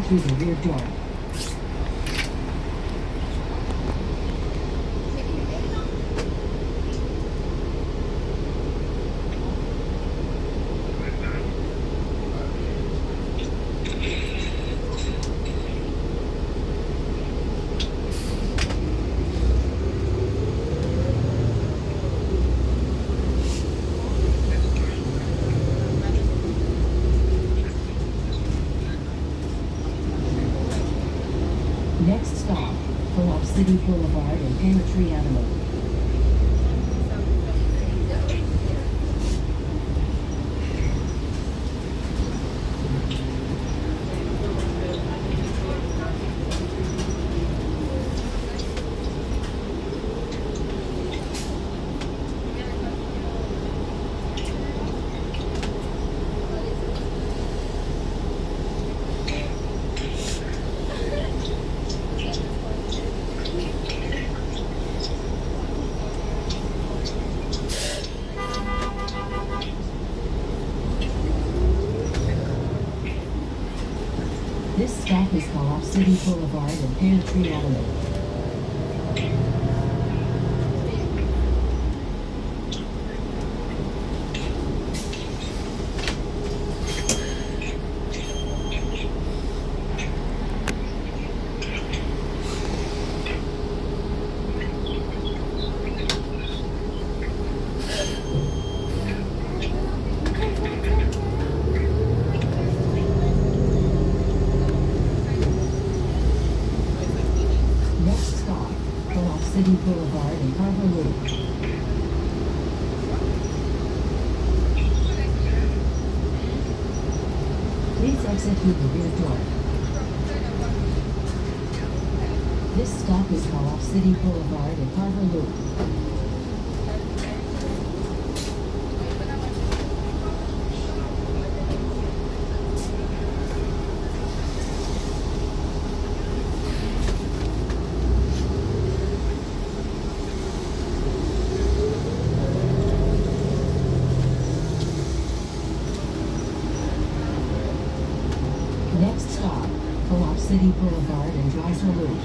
through the rear door. Next stop, Co-op City Boulevard and Peartree Avenue. This stop is Co-op City Boulevard and Peartree Avenue. City Boulevard and Harbor Loop. Please exit through the rear door. This stop is Co-op City Boulevard and Harbor Loop. Next stop, Co-op City Boulevard and Dreiser Loop.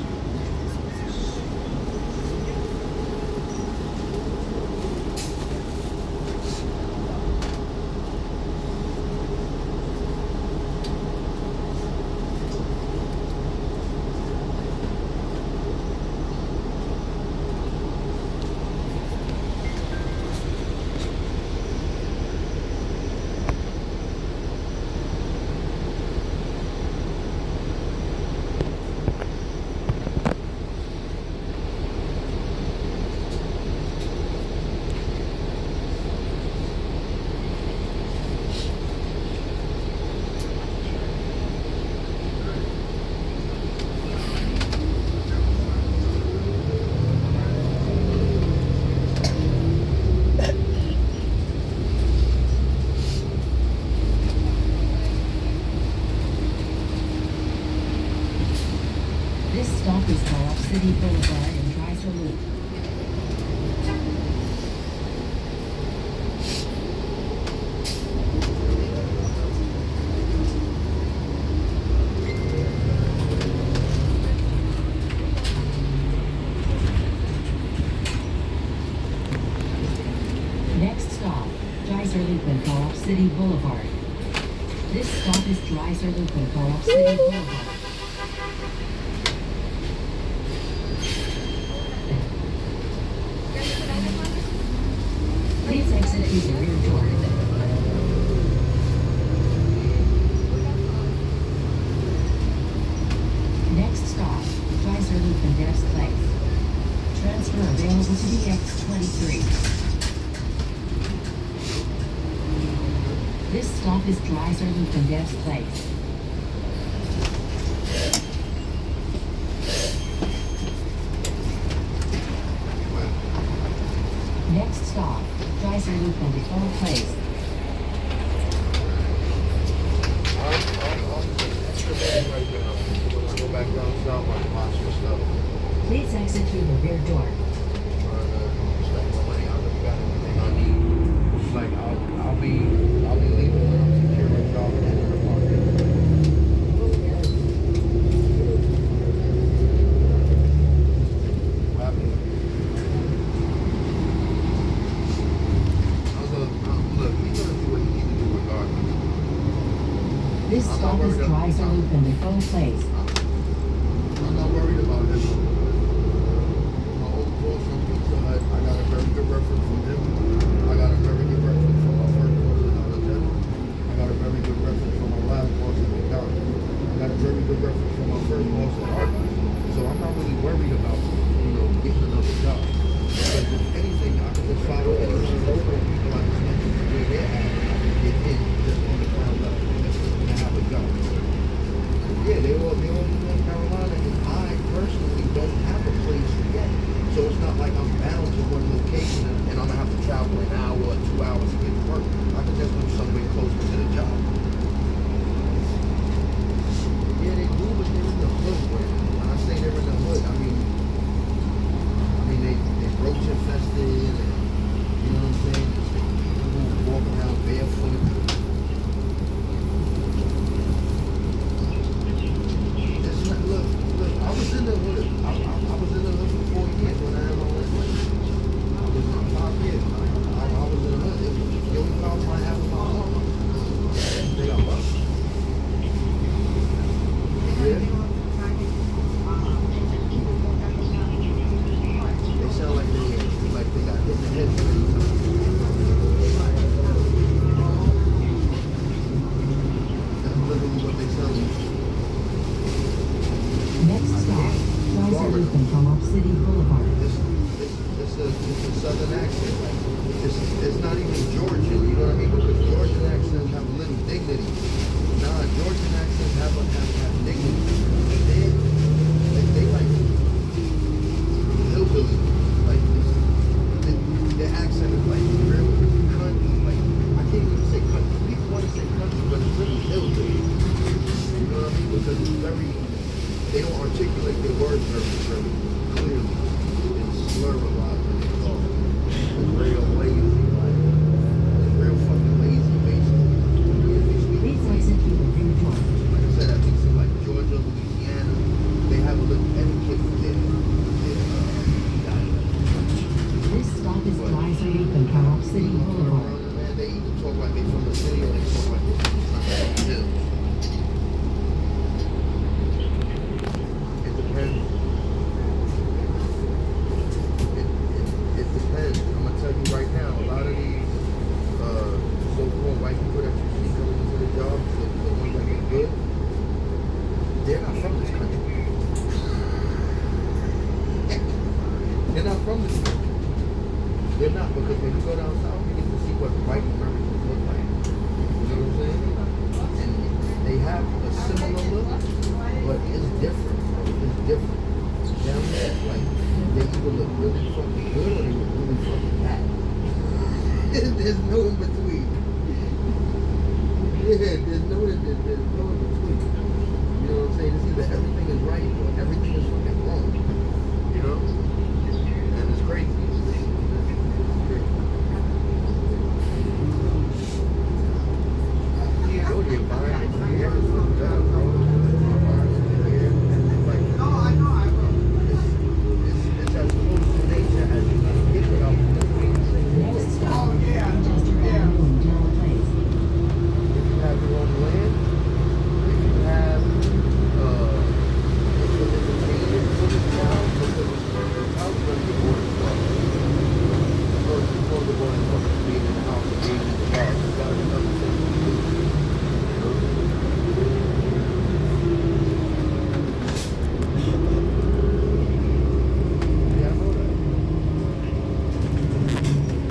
This stop is Co-op City Boulevard and Dreiser Loop. Next stop, Dreiser Loop and Co-op City Boulevard. This stop is Dreiser Loop and Co-op City Boulevard. Please exit through the rear door. Next stop, Dreiser Loop and Devs Place. Transfer available to Bx30. This stop is Dreiser Loop and Devs Place. Next stop, Dreiser Loop and Default Place. Please exit through the rear door. Like I'll be leaving when I'm secure my job and then Dreiser Loop and Nicole Place. I'm not worried about it. My old boss from Pizza Hut, I got a very good reference from him. I got a very good reference from my first boss in Alabama. I got a very good reference from my last boss in McDonald's. I got a very good reference from my first boss at Arby's. So I'm not really worried about, getting another job. Because if anything, I can just follow it. People I just mentioned where they're at, get in just on the ground level and have a job. Yeah, they all in North Carolina, and I personally don't have a place yet. So it's not like I'm bound to one location and I'm gonna have to travel an hour or 2 hours to get to work. I can just move somewhere closer to the job. Yeah, they do, but they're in the hood. When I say they're in the hood, I mean they roach infested, and you know what I'm saying? People walk around barefoot. It's not, look, I was in the hood. I was in the hood for 4 years when I had my own place. I was in 5 years. I was in the hood. The only problem I have with my mom, they got what? Yeah. They sound like they got hit in the head many times. That's literally what they sound like. Next stop, Dreiser Loop and Co-op City Boulevard. It's a southern accent. It's not even Georgian, you know what I mean? Because Georgian accents have a little dignity. Nah, Georgian accents have dignity. They like hillbilly. Like their accent is like real country. Like I can't even say country. People want to say country, but it's really hillbilly. You know what I mean? Because it's very, they don't articulate their words very clearly. It's slur a lot when they talk. It's real lazy, like it's real fucking lazy basically. Please listen to the report. Like I said, I think some like Georgia, Louisiana, they have a little etiquette with their dialect. This stop is Dreiser Loop and Co-op City Boulevard. Man, they either talk like they from the city or they talk like they from the hills. It depends. It depends. I'm gonna tell you right now, a lot of these so-called white people that you see coming into the job, the ones that get good, they're not from this country. They're not from this country. They're not, because when you go down south, you get to see what white Americans look like. You know what I'm saying? And they have a similar look, but it's different. It's different. Down there, like, they either look really fucking good or they look really fucking bad. There's no in between. Yeah, there's no in between. You know what I'm saying? It's either everything is right or everything is fucking wrong. You know? And it's crazy. The environment here is fucked up, bro. The environment here, like, it's as close to nature as you can get without Next stop, Winchester Avenue and General Place. if you have your own land, if you have if you're entertained for this town, because this house is gonna get bored as fuck. First, you're going to go and fucking being in the house and being in the car. You gotta do other things to do. Yeah, I know that.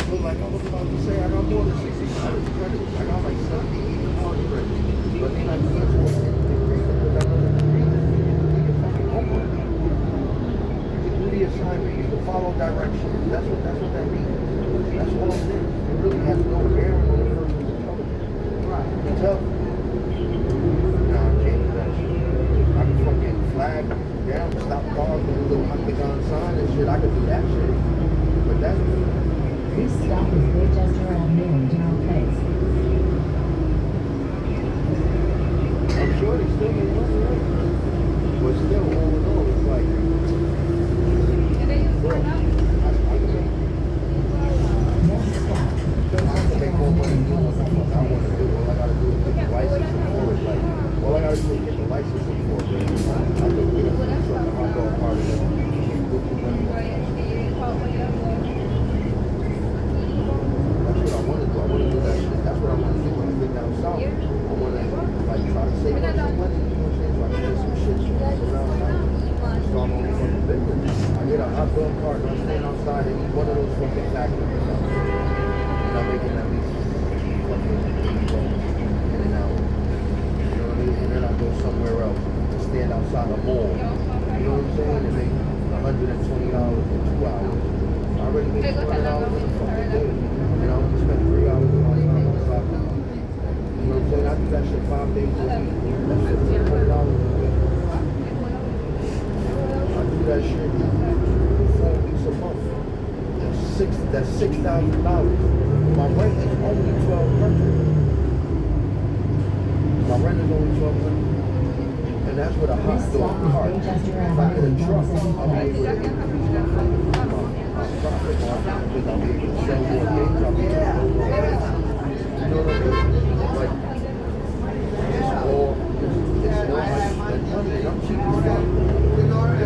So like I was about to say, I got more than 60 college credits. I got like 70, 80 college credits. But then I can't afford it because I know that the reason is you do your fucking homework. You do the assignment, you can follow directions. That's what that means. That's all it is. It really has no bearing on the person's intelligence. Right. You tell them. Nah, I can't do that shit. I can fucking flag down, stop cars with a little octagon sign and shit. I can do that shit. But that's This stop is Winchester Avenue and General Place. I'm sure they still make money, right? But still, all in all, it's like, bro, I can make, Next stop, I can make more money doing what the fuck I want to do. All I gotta do is get the license and forward. Like, all I gotta do is get hot dog cart and I stand outside and eat one of those fucking factories. And I'm making at least fucking $80 in an hour. You know what I mean? And then I go somewhere else and stand outside a mall. You know what I'm saying? And make $120 in 2 hours. I already made $200 in a fucking day. And I only spent 3 hours of my time on the clock now. You know what I'm saying? I do that shit 5 days a week. That's $100 a week. I do that shit 4 weeks a month. That's $6,000. My rent is only $1,200. My rent is only $1,200. And that's with a hot dog cart. If I get a truck, I'll be able to increase my profit margin because I'll be able to sell more things. I'll be able to go more things. You know what I mean? Like, it's all like money, and I'm cheap as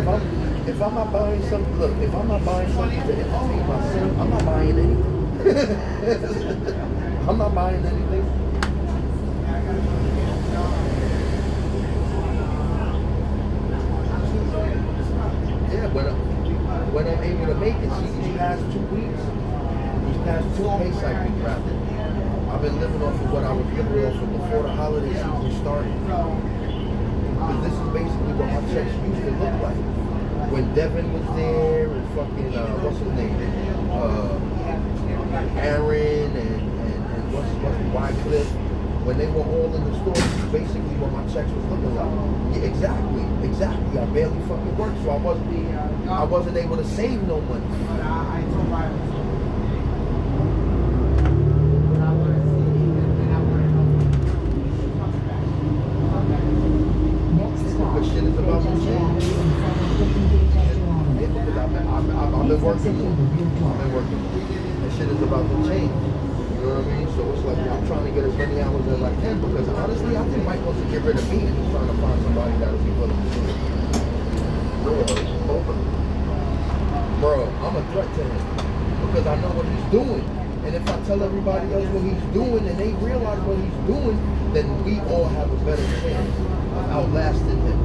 fuck. If I'm not buying something, look, if I'm not buying something to entertain myself, I'm not buying anything. I'm not buying anything. Yeah, when I'm able to make it, see, these past 2 weeks, these past 2 pay cycles, rather, I've been living off of what I was living off of before the holiday season started. Because this is basically what my checks used to look like. When Devin was there and fucking, what's his name? Aaron and what's Wycliffe, when they were all in the store, this is basically what my checks was looking like. Yeah, exactly. I barely fucking worked, so I wasn't able to save no money. But shit is about to change. Yeah, because I've been working. And shit is about to change. You know what I mean? So it's like I'm trying to get as many hours as I can because honestly, I think Mike wants to get rid of me and he's trying to find somebody that'll be willing to do it. Bro, I'm a threat to him because I know what he's doing. And if I tell everybody else what he's doing and they realize what he's doing, then we all have a better chance of outlasting him.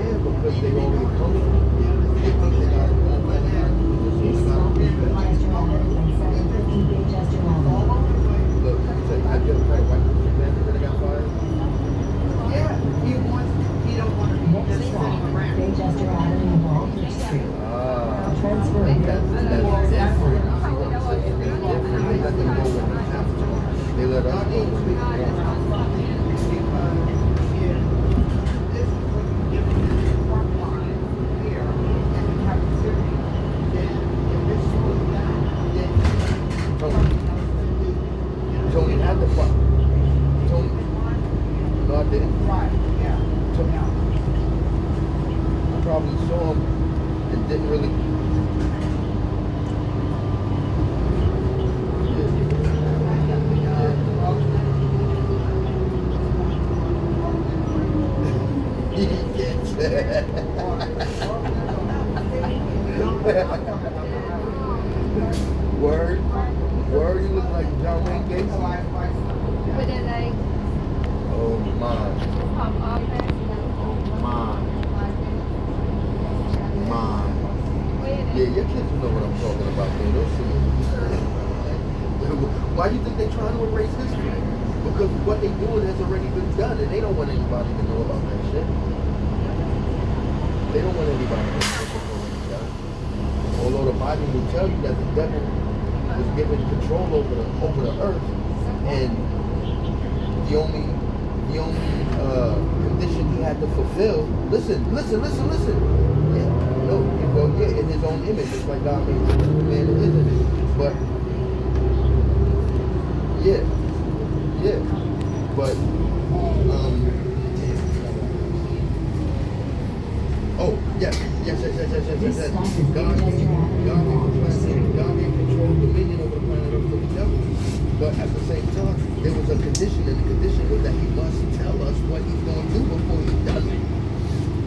Yeah, because they already come from it. They think they got it all by hand. Look, I get a credit. Why did you imagine that I got fired? Yeah, he don't want to be just sitting around. Manchester Avenue and Walter Street. Transfer That's different. They let them go when they have to. They let us go when they want. Tony had the fuck. Tony. No, I didn't. Tony. I probably saw him and didn't really. Word, you look like John Wayne Gacy. With it like Oh my. pop off Yeah, your kids know what I'm talking about, though. They'll see it. Why do you think they're trying to erase history? Because what they're doing has already been done, and they don't want anybody to know about that shit. They don't want anybody to know what's already done. Although the Bible will tell you that the devil was given control over the earth, and the only condition he had to fulfill. Listen. Yeah, no, well, yeah, in his own image, just like God made man in his image. But yeah, but oh yes. God gave control, dominion over the planet Earth to the devil. But at the same time, there was a condition, and the condition was that he must tell us what he's going to do before he does it.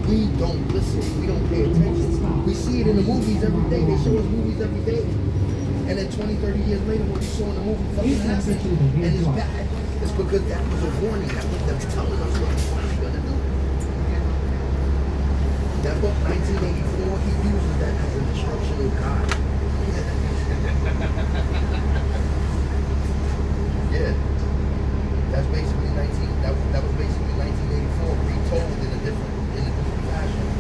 We don't listen. We don't pay attention. We see it in the movies every day. They show us movies every day. And then 20, 30 years later, what we saw in the movie fucking happens. And it's bad. It's because that was a warning. That was them telling us what he was going to do. That book, 1984, he uses that as an instructional guide. Yeah. That's basically 19. That was basically 1984 retold in a different fashion.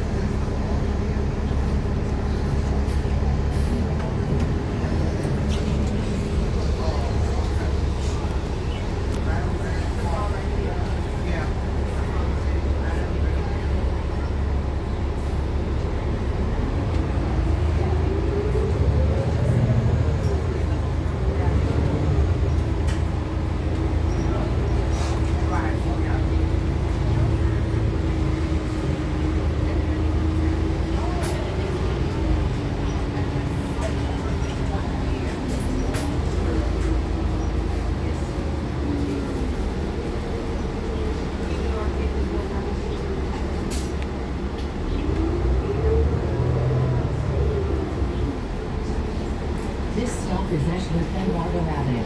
This stop is Asch and Bartow Avenue.